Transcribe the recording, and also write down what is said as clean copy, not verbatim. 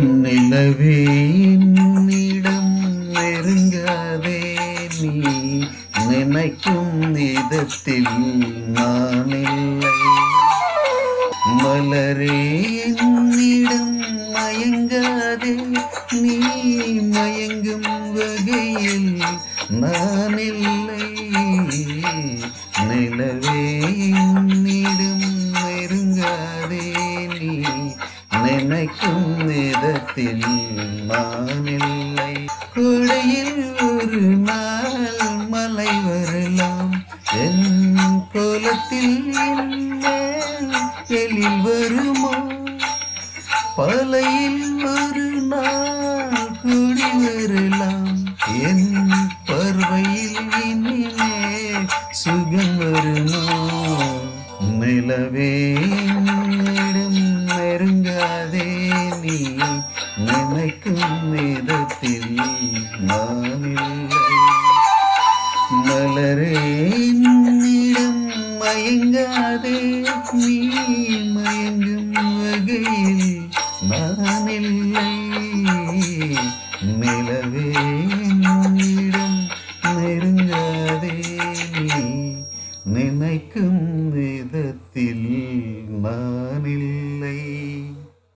நிலவே என்னிடம் நெருங்காதே, நீ நினைக்கும் விதத்தில் நான் இல்லை. மலரே என்னிடம் மயங்காதே, நீ மயங்கும் வகையில் நான் இல்லை. நிலவே என்னிடம் நெருங்காதே, நீ நினைக்கும் விதத்தில் நான் இல்லை. கொடையில் ஒரு நாள் மலை வரலாம், என் கோலத்தில் எழில் வருமோ? பலையில் ஒரு நாள் கூடி வரலாம், என் பார்வையில் இனிமே சுகம் வருமோ? நிலவே என்னிடம் நெருங்காதே, நீ நினைக்கும் விதத்தில் நான் இல்லை. மலரே என்னிடம் மயங்காதே, நீ மயங்கும் வகையில் நான் இல்லை. நிலவே என்னிடம் நெருங்காதே.